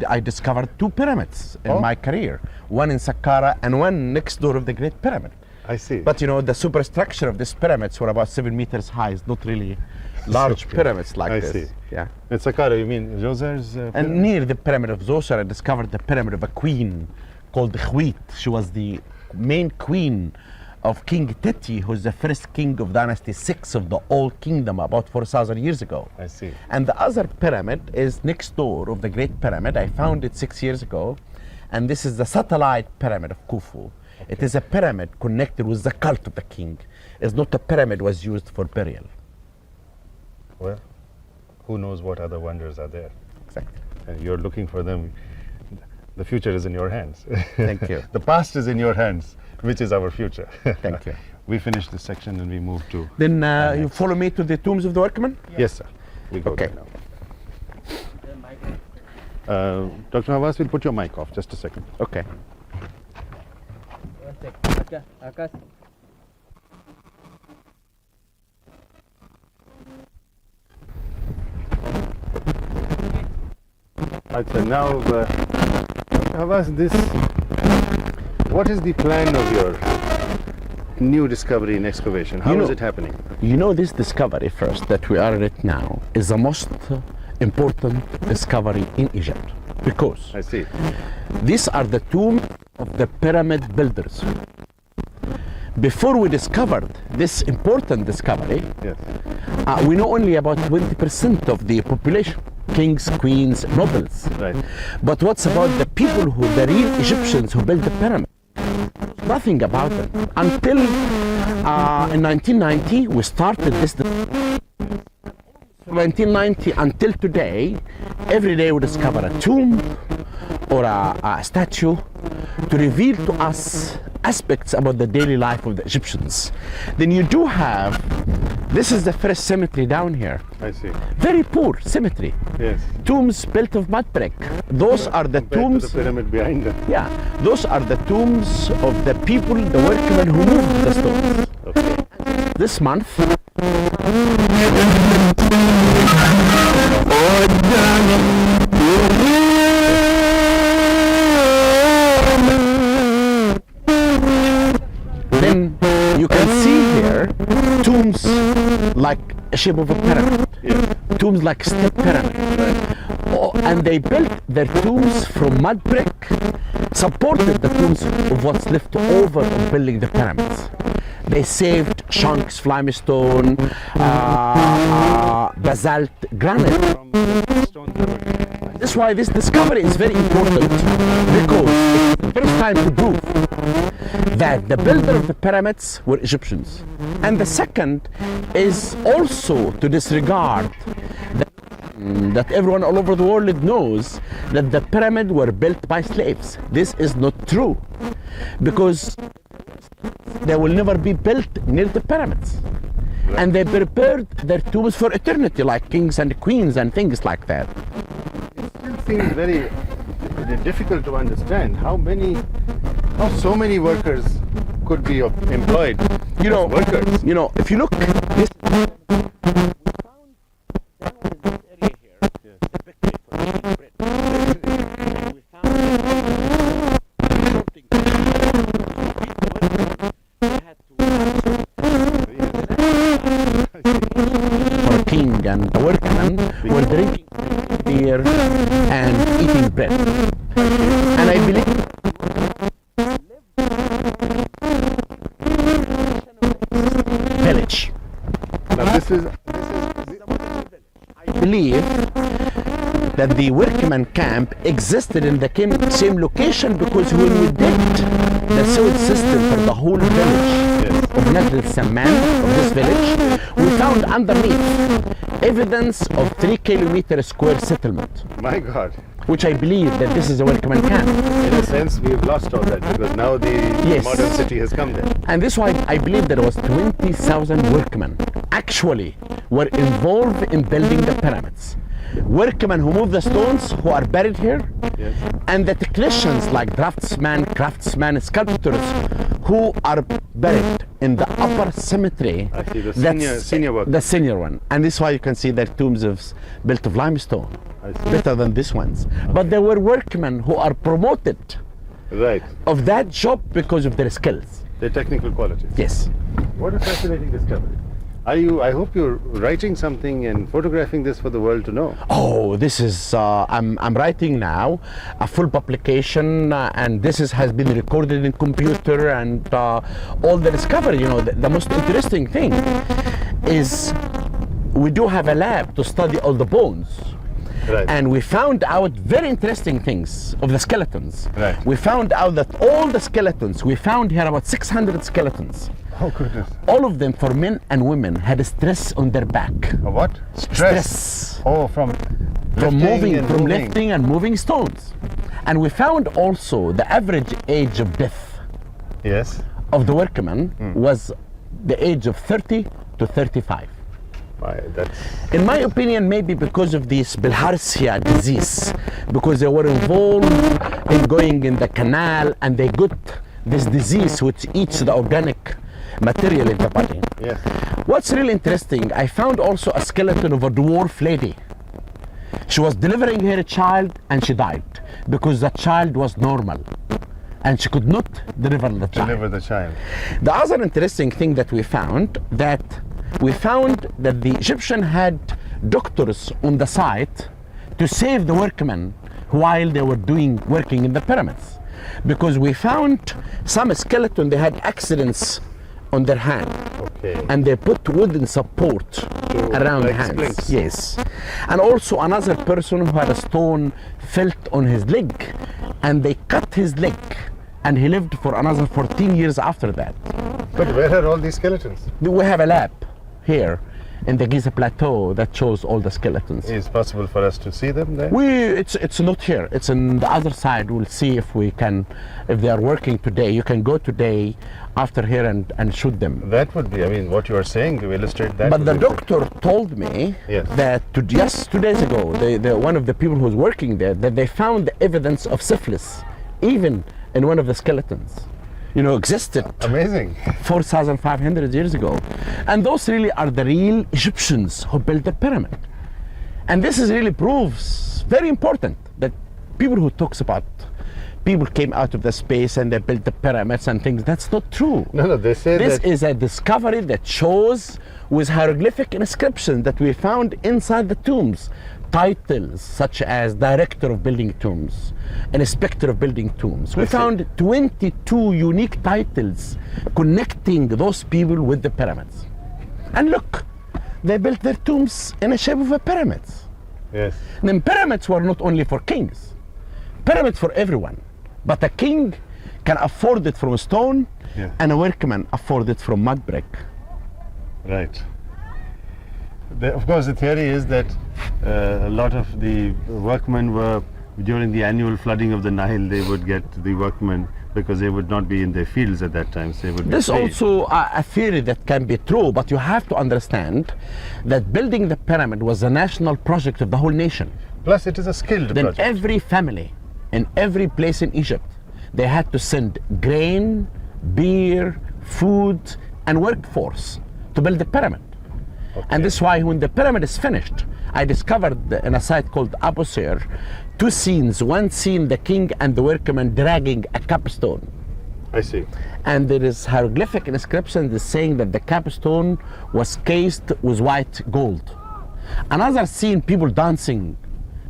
I discovered 2 pyramids in my career, one in Saqqara and one next door of the Great Pyramid. I see. But you know, the superstructure of these pyramids were about 7 meters high. It's not really large pyramids like this. I see. Yeah. In Saqqara, you mean Djoser's And near the pyramid of Djoser, I discovered the pyramid of a queen called Khwit. She was the main queen of King Teti, who's the first king of Dynasty 6 of the Old Kingdom about 4,000 years ago. I see. And the other pyramid is next door of the Great Pyramid. I found it 6 years ago. And this is the satellite pyramid of Khufu. It is a pyramid connected with the cult of the king. It's not a pyramid was used for burial. Well, who knows what other wonders are there. Exactly. And you're looking for them. The future is in your hands. Thank you. The past is in your hands, which is our future. Thank you. We finish this section and we move to... Then you follow me to the tombs of the workmen? Yes, sir. We go Okay. there now. Dr. Hawass, we'll put your mic off. Just a second. Okay. Akash. Achha, now, Hawass, what is the plan of your new discovery in excavation? How is it happening? You know, this discovery first that we are at now is the most important discovery in Egypt, because I see. These are the tombs of the pyramid builders. Before we discovered this important discovery, we know only about 20% of the population, kings, queens, nobles. Right. But what's about the people the real Egyptians who built the pyramid? Nothing about them. Until in 1990, we started this. From 1990 until today, every day we discover a tomb or a statue to reveal to us aspects about the daily life of the Egyptians. Then you do have, this is the first cemetery down here. I see. Very poor cemetery. Yes. Tombs built of mud brick. Those are the Compared tombs. to the pyramid behind them. Yeah, those are the tombs of the people, the workmen who moved the stones. Okay. This month, then you can see here tombs like a shape of a pyramid, tombs like step pyramid. Oh, and they built their tombs from mud brick, supported the tombs of what's left over of building the pyramids. They saved chunks, limestone, basalt, granite. That's why this discovery is very important, because it's the first time to prove that the builder of the pyramids were Egyptians. And the second is also to disregard that everyone all over the world knows that the pyramids were built by slaves. This is not true, because they will never be built near the pyramids. And they prepared their tombs for eternity, like kings and queens and things like that. It seems very difficult to understand how so many workers could be employed. You know, workers. You know, if you look, this for a king and a workman were drinking beer and eating bread. And I believe village. Now this is I believe that the workman camp existed in the same location, because when we did the sewage system for the whole village of Najd al-Samman, of this village, we found underneath evidence of 3 kilometer square settlement. My God. Which I believe that this is a workman camp. In a sense, we've lost all that, because now the modern city has come there. And this is why I believe there was 20,000 workmen actually were involved in building the pyramids. Workmen who move the stones, who are buried here, and the technicians like draftsmen, craftsmen, sculptors, who are buried in the upper cemetery. I see, the senior work. The senior one. And this is why you can see their tombs built of limestone. Better than these ones. But there were workmen who are promoted of that job because of their skills. Their technical qualities. Yes. What a fascinating discovery. I hope you're writing something and photographing this for the world to know. Oh, this is, I'm writing now a full publication, and this has been recorded in computer, and all the discovery. You know, the most interesting thing is we do have a lab to study all the bones. Right. And we found out very interesting things of the skeletons. Right. We found out that all the skeletons, we found here about 600 skeletons. Oh goodness. All of them, for men and women, had stress on their back. A what? Stress. Oh, from lifting and moving stones. And we found also the average age of death of the workmen was the age of 30 to 35. In my opinion, maybe because of this bilharzia disease, because they were involved in going in the canal and they got this disease which eats the organic material in the body. Yes. What's really interesting, I found also a skeleton of a dwarf lady. She was delivering her child and she died because the child was normal and she could not deliver the child. The other interesting thing that we found that the Egyptian had doctors on the site to save the workmen while they were working in the pyramids, because we found some skeleton, they had accidents on their hand, and they put wooden support around the hands. Splints. Yes, and also another person who had a stone felt on his leg, and they cut his leg, and he lived for another 14 years after that. But where are all these skeletons? We have a lab here in the Giza Plateau that shows all the skeletons. Is it possible for us to see them there? It's not here. It's on the other side. We'll see if we can, if they are working today. You can go today after here and shoot them. That would be, I mean, what you are saying to illustrate that. But the doctor told me Yes. that just 2 days ago, one of the people who's working there, that they found the evidence of syphilis, even in one of the skeletons. You know, existed. Amazing. 4,500 years ago. And those really are the real Egyptians who built the pyramid. And this is really proves very important that people who talks about people came out of the space and they built the pyramids and things, that's not true. No, they say this that is a discovery that shows with hieroglyphic inscriptions that we found inside the tombs. Titles such as Director of Building Tombs, Inspector of Building Tombs. We found 22 unique titles connecting those people with the pyramids. And look, they built their tombs in the shape of a pyramid. Yes. Then pyramids were not only for kings, pyramids for everyone. But a king can afford it from stone, Yeah. and a workman afford it from mud brick. Right. Of course, the theory is that a lot of the workmen were, during the annual flooding of the Nile, they would get the workmen because they would not be in their fields at that time. So they would be This paid. also a theory that can be true, but you have to understand that building the pyramid was a national project of the whole nation. Plus, it is a skilled Then project. every family in every place in Egypt, they had to send grain, beer, food, and workforce to build the pyramid. And this is why when the pyramid is finished, I discovered in a site called Abu Sir, two scenes. One scene, the king and the workman dragging a capstone. I see. And there is hieroglyphic inscription that's saying that the capstone was cased with white gold. Another scene, people dancing.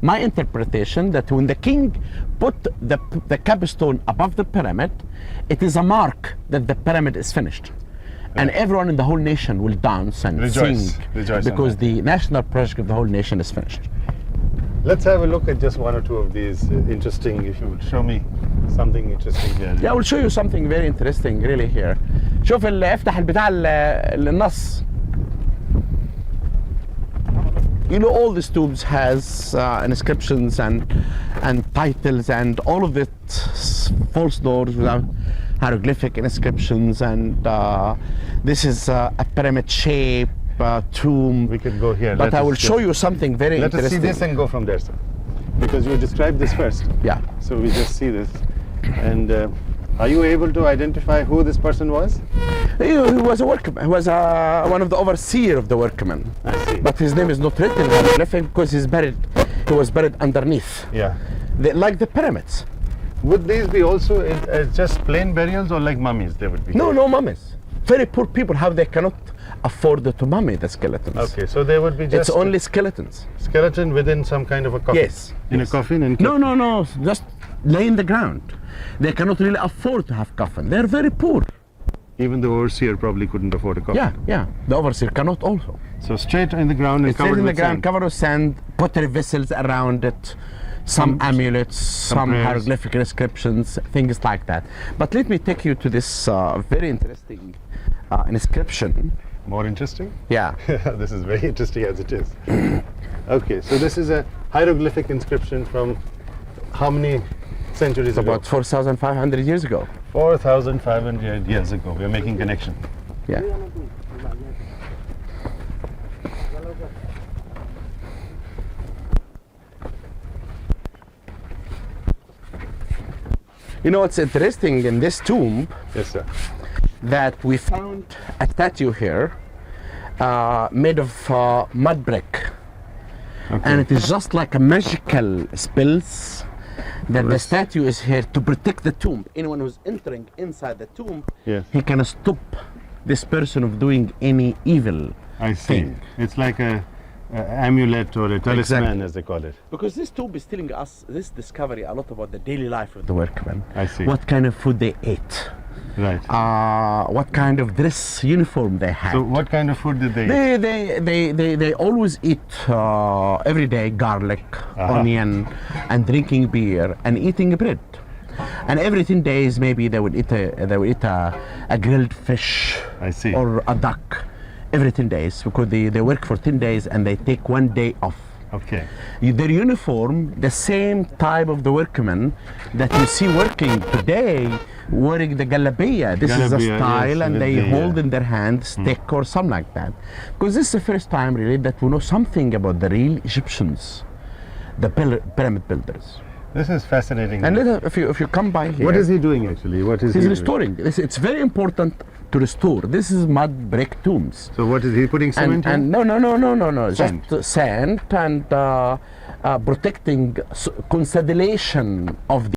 My interpretation that when the king put the capstone above the pyramid, it is a mark that the pyramid is finished. And everyone in the whole nation will dance and Rejoice. sing Rejoice on because that. the national project of the whole nation is finished. Let's have a look at just one or two of these interesting, if you would show me something interesting there. Yeah, I will show you something very interesting really here. شوف افتح البتاع النص. You know, all these tombs has inscriptions and titles and all of it false doors without hieroglyphic inscriptions, and this is a pyramid shape tomb. We could go here. But I will show you something very Let us interesting. see this and go from there, sir. Because you described this first. Yeah. So we just see this. And are you able to identify who this person was? He was a workman. He was one of the overseer of the workmen. I see. But his name is not written in hieroglyphic because he was buried underneath. Yeah. Like the pyramids. Would these be also just plain burials or like mummies they would be? No mummies. Very poor people, how they cannot afford to mummy the skeletons. Okay, so they would be just It's only skeletons. skeleton within some kind of a coffin. Yes. In yes. a coffin and No, just lay in the ground. They cannot really afford to have coffin. They're very poor. Even the overseer probably couldn't afford a coffin. Yeah. The overseer cannot also. So straight in the ground and It's covered in the with ground, sand. covered with sand, pottery vessels around it, some amulets, some prayers. hieroglyphic inscriptions, things like that. But let me take you to this very interesting inscription. More interesting? Yeah. This is very interesting as it is. Okay, so this is a hieroglyphic inscription from how many centuries ago? About 4,500 years ago. 4,500 years ago. We are making connection. Yeah. You know what's interesting in this tomb? Yes, sir. That we found a statue here made of mud brick. And it is just like a magical spells that the statue is here to protect the tomb. Anyone who's entering inside the tomb, Yes. he can stop this person of doing any evil I see. thing. It's like a amulet or a talisman, Exactly. as they call it. Because this tomb is telling us, this discovery, a lot about the daily life of the workmen. I see. What kind of food they ate. Right. What kind of dress uniform they had. So what kind of food did they eat? They always eat every day garlic, onion, and drinking beer and eating bread. And every 10 days maybe they would eat a grilled fish I see. or a duck every 10 days because they work for 10 days and they take 1 day off. Okay. Their uniform, the same type of the workmen that you see working today wearing the galabiya. This is a Galabiya, style, yes, and with they the, hold in their hand stick or something like that. Because this is the first time really that we know something about the real Egyptians, the pyramid builders. This is fascinating. And if you come by here, what is he doing actually? What is he's he restoring. It's very important to restore. This is mud brick tombs. So what is he putting cement in? And no, Sand. just sand and protecting consolidation of the